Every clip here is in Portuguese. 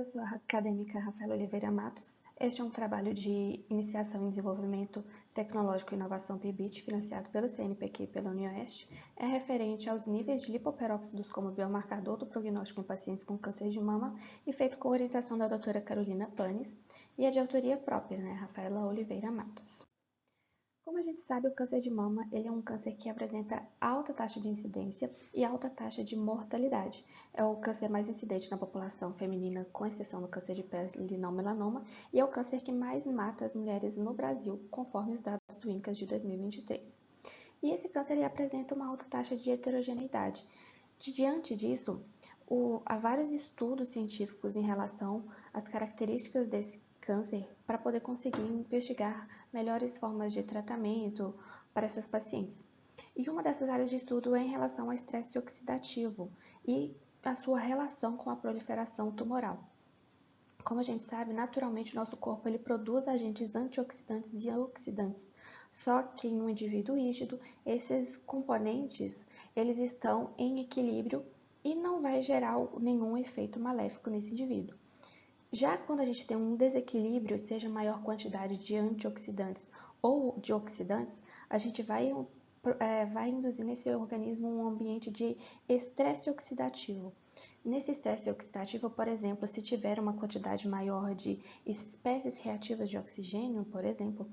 Eu sou a acadêmica Rafaela Oliveira Matos. Este é um trabalho de iniciação em desenvolvimento tecnológico e inovação PIBIT, financiado pelo CNPq e pela UniOeste. É referente aos níveis de lipoperóxidos como biomarcador do prognóstico em pacientes com câncer de mama e feito com orientação da doutora Carolina Panes e é de autoria própria, Rafaela Oliveira Matos. Como a gente sabe, o câncer de mama ele é um câncer que apresenta alta taxa de incidência e alta taxa de mortalidade. É o câncer mais incidente na população feminina, com exceção do câncer de pele não melanoma, e é o câncer que mais mata as mulheres no Brasil, conforme os dados do INCAS de 2023. E esse câncer ele apresenta uma alta taxa de heterogeneidade. Diante disso, há vários estudos científicos em relação às características desse câncer para poder conseguir investigar melhores formas de tratamento para essas pacientes. E uma dessas áreas de estudo é em relação ao estresse oxidativo e a sua relação com a proliferação tumoral. Como a gente sabe, naturalmente o nosso corpo ele produz agentes antioxidantes e oxidantes, só que em um indivíduo rígido, esses componentes eles estão em equilíbrio e não vai gerar nenhum efeito maléfico nesse indivíduo. Já quando a gente tem um desequilíbrio, seja maior quantidade de antioxidantes ou de oxidantes, a gente vai induzir nesse organismo um ambiente de estresse oxidativo. Nesse estresse oxidativo, por exemplo, se tiver uma quantidade maior de espécies reativas de oxigênio, por exemplo,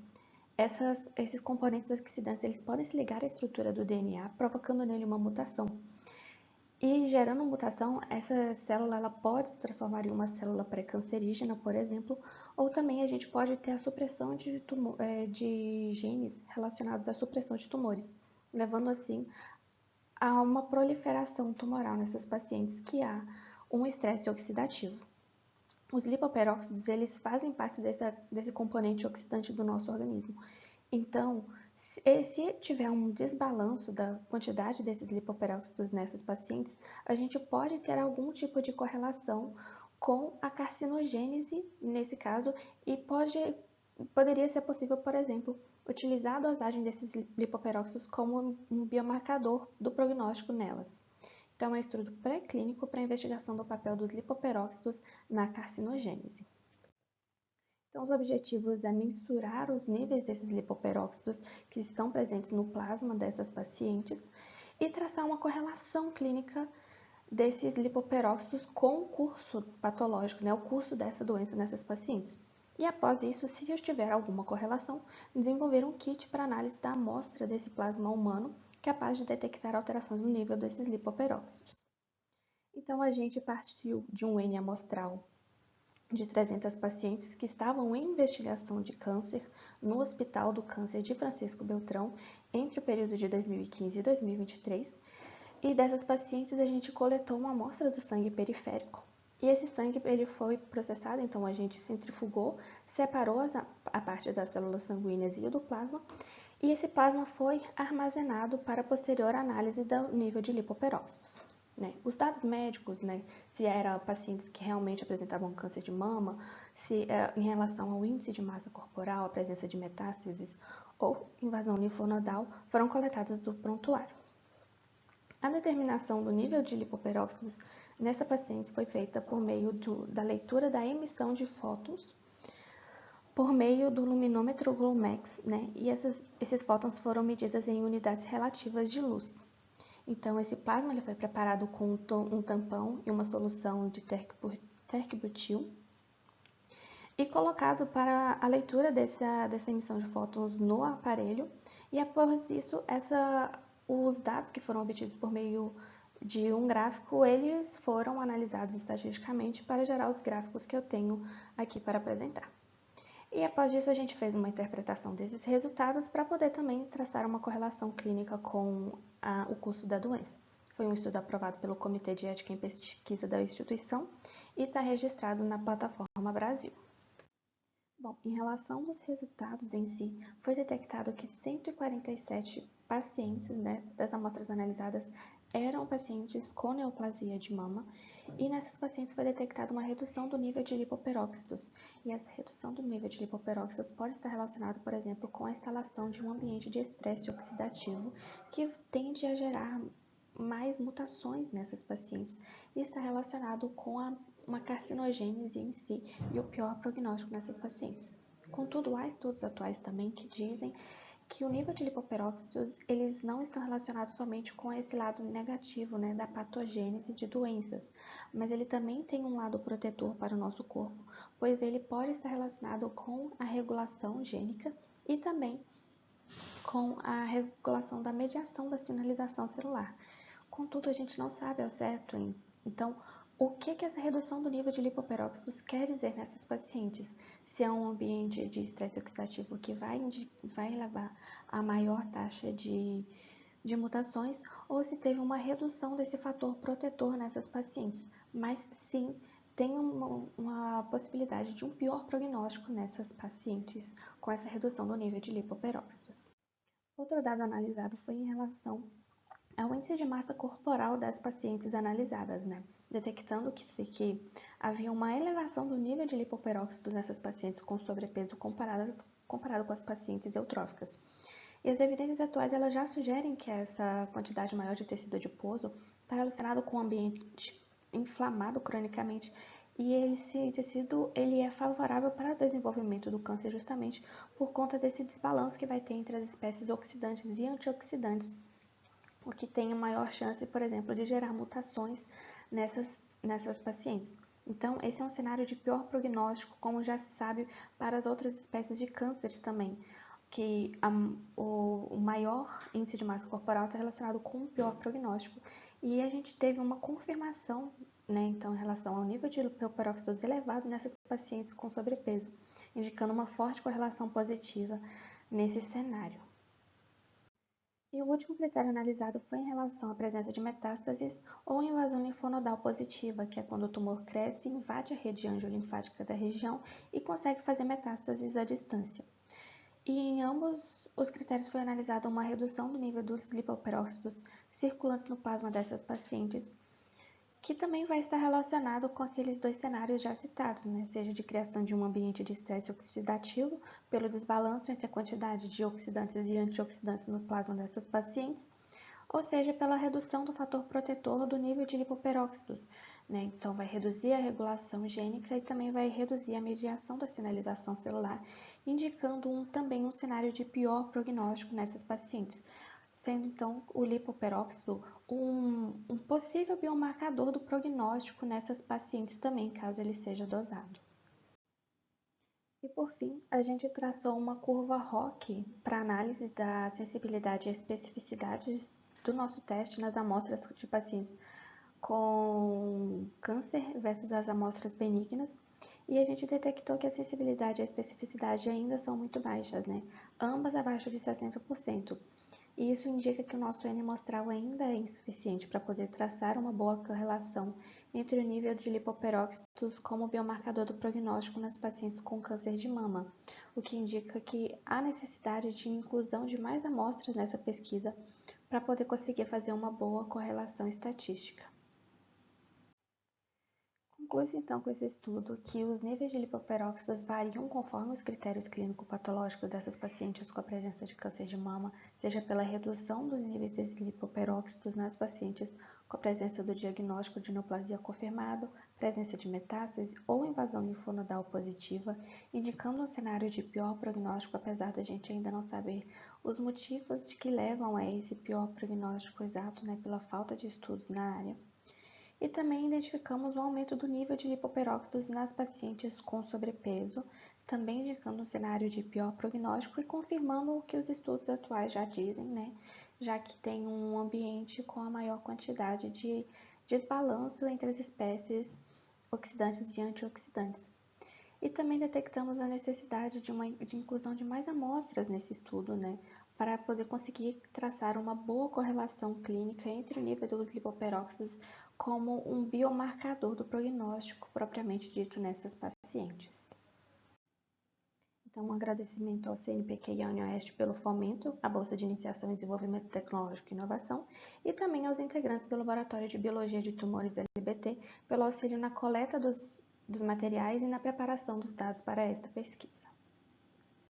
esses componentes oxidantes eles podem se ligar à estrutura do DNA, provocando nele uma mutação. E gerando mutação, essa célula ela pode se transformar em uma célula pré-cancerígena, por exemplo, ou também a gente pode ter a supressão de genes relacionados à supressão de tumores, levando assim a uma proliferação tumoral nessas pacientes que há um estresse oxidativo. Os lipoperóxidos eles fazem parte desse componente oxidante do nosso organismo. Então, se tiver um desbalanço da quantidade desses lipoperóxidos nessas pacientes, a gente pode ter algum tipo de correlação com a carcinogênese, nesse caso, e poderia ser possível, por exemplo, utilizar a dosagem desses lipoperóxidos como um biomarcador do prognóstico nelas. Então, é um estudo pré-clínico para a investigação do papel dos lipoperóxidos na carcinogênese. Então, os objetivos é mensurar os níveis desses lipoperóxidos que estão presentes no plasma dessas pacientes e traçar uma correlação clínica desses lipoperóxidos com o curso patológico, o curso dessa doença nessas pacientes. E após isso, se tiver alguma correlação, desenvolver um kit para análise da amostra desse plasma humano capaz de detectar alterações no nível desses lipoperóxidos. Então, a gente partiu de um N amostral de 300 pacientes que estavam em investigação de câncer no Hospital do Câncer de Francisco Beltrão entre o período de 2015 e 2023. E dessas pacientes a gente coletou uma amostra do sangue periférico. E esse sangue ele foi processado, então a gente centrifugou, separou a parte das células sanguíneas e do plasma, e esse plasma foi armazenado para posterior análise do nível de lipoperóxidos. Os dados médicos, se eram pacientes que realmente apresentavam câncer de mama, se em relação ao índice de massa corporal, a presença de metástases ou invasão linfonodal, foram coletados do prontuário. A determinação do nível de lipoperóxidos nessa paciente foi feita por meio da leitura da emissão de fótons por meio do luminômetro Glomex, e esses fótons foram medidos em unidades relativas de luz. Então, esse plasma ele foi preparado com um tampão e uma solução de terc-butil e colocado para a leitura dessa emissão de fótons no aparelho. E após isso, os dados que foram obtidos por meio de um gráfico, eles foram analisados estatisticamente para gerar os gráficos que eu tenho aqui para apresentar. E após isso, a gente fez uma interpretação desses resultados para poder também traçar uma correlação clínica com o curso da doença. Foi um estudo aprovado pelo Comitê de Ética em Pesquisa da instituição e está registrado na plataforma Brasil. Bom, em relação aos resultados em si, foi detectado que 147 pacientes das amostras analisadas eram pacientes com neoplasia de mama e nessas pacientes foi detectada uma redução do nível de lipoperóxidos. E essa redução do nível de lipoperóxidos pode estar relacionada, por exemplo, com a instalação de um ambiente de estresse oxidativo que tende a gerar mais mutações nessas pacientes e está relacionado com uma carcinogênese em si e o pior prognóstico nessas pacientes. Contudo, há estudos atuais também que dizem que o nível de lipoperóxidos, eles não estão relacionados somente com esse lado negativo, né, da patogênese de doenças, mas ele também tem um lado protetor para o nosso corpo, pois ele pode estar relacionado com a regulação gênica e também com a regulação da mediação da sinalização celular. Contudo, a gente não sabe ao certo, então, o que essa redução do nível de lipoperóxidos quer dizer nessas pacientes? Se é um ambiente de estresse oxidativo que vai levar a maior taxa de mutações, ou se teve uma redução desse fator protetor nessas pacientes. Mas sim, tem uma possibilidade de um pior prognóstico nessas pacientes com essa redução do nível de lipoperóxidos. Outro dado analisado foi em relação ao índice de massa corporal das pacientes analisadas, né? Detectando que havia uma elevação do nível de lipoperóxidos nessas pacientes com sobrepeso comparado com as pacientes eutróficas. E as evidências atuais elas já sugerem que essa quantidade maior de tecido adiposo está relacionado com o ambiente inflamado cronicamente e esse tecido ele é favorável para o desenvolvimento do câncer justamente por conta desse desbalanço que vai ter entre as espécies oxidantes e antioxidantes, o que tem a maior chance, por exemplo, de gerar mutações nessas pacientes. Então, esse é um cenário de pior prognóstico, como já se sabe para as outras espécies de cânceres também, que o maior índice de massa corporal está relacionado com o pior prognóstico. E a gente teve uma confirmação, né, então, em relação ao nível de lipoperóxidos elevado nessas pacientes com sobrepeso, indicando uma forte correlação positiva nesse cenário. E o último critério analisado foi em relação à presença de metástases ou invasão linfonodal positiva, que é quando o tumor cresce, invade a rede angiolinfática da região e consegue fazer metástases à distância. E em ambos os critérios foi analisada uma redução do nível dos lipoperóxidos circulantes no plasma dessas pacientes, que também vai estar relacionado com aqueles dois cenários já citados, né? Seja de criação de um ambiente de estresse oxidativo, pelo desbalanço entre a quantidade de oxidantes e antioxidantes no plasma dessas pacientes, ou seja, pela redução do fator protetor do nível de lipoperóxidos, né? Então, vai reduzir a regulação gênica e também vai reduzir a mediação da sinalização celular, indicando também um cenário de pior prognóstico nessas pacientes, sendo então o lipoperóxido um possível biomarcador do prognóstico nessas pacientes também, caso ele seja dosado. E por fim, a gente traçou uma curva ROC para análise da sensibilidade e especificidade do nosso teste nas amostras de pacientes com câncer versus as amostras benignas, e a gente detectou que a sensibilidade e a especificidade ainda são muito baixas, né? Ambas abaixo de 60%. E isso indica que o nosso N amostral ainda é insuficiente para poder traçar uma boa correlação entre o nível de lipoperóxidos como biomarcador do prognóstico nas pacientes com câncer de mama, o que indica que há necessidade de inclusão de mais amostras nessa pesquisa para poder conseguir fazer uma boa correlação estatística. Conclui-se então com esse estudo que os níveis de lipoperóxidos variam conforme os critérios clínico-patológicos dessas pacientes com a presença de câncer de mama, seja pela redução dos níveis de lipoperóxidos nas pacientes com a presença do diagnóstico de neoplasia confirmado, presença de metástase ou invasão linfonodal positiva, indicando um cenário de pior prognóstico, apesar da gente ainda não saber os motivos de que levam a esse pior prognóstico exato, né, pela falta de estudos na área. E também identificamos o aumento do nível de lipoperóxidos nas pacientes com sobrepeso, também indicando um cenário de pior prognóstico e confirmando o que os estudos atuais já dizem, né? Já que tem um ambiente com a maior quantidade de desbalanço entre as espécies oxidantes e antioxidantes. E também detectamos a necessidade de inclusão de mais amostras nesse estudo, né? Para poder conseguir traçar uma boa correlação clínica entre o nível dos lipoperóxidos como um biomarcador do prognóstico propriamente dito nessas pacientes. Então, um agradecimento ao CNPq e à UniOeste pelo fomento à Bolsa de Iniciação em Desenvolvimento Tecnológico e Inovação e também aos integrantes do Laboratório de Biologia de Tumores LBT pelo auxílio na coleta dos materiais e na preparação dos dados para esta pesquisa.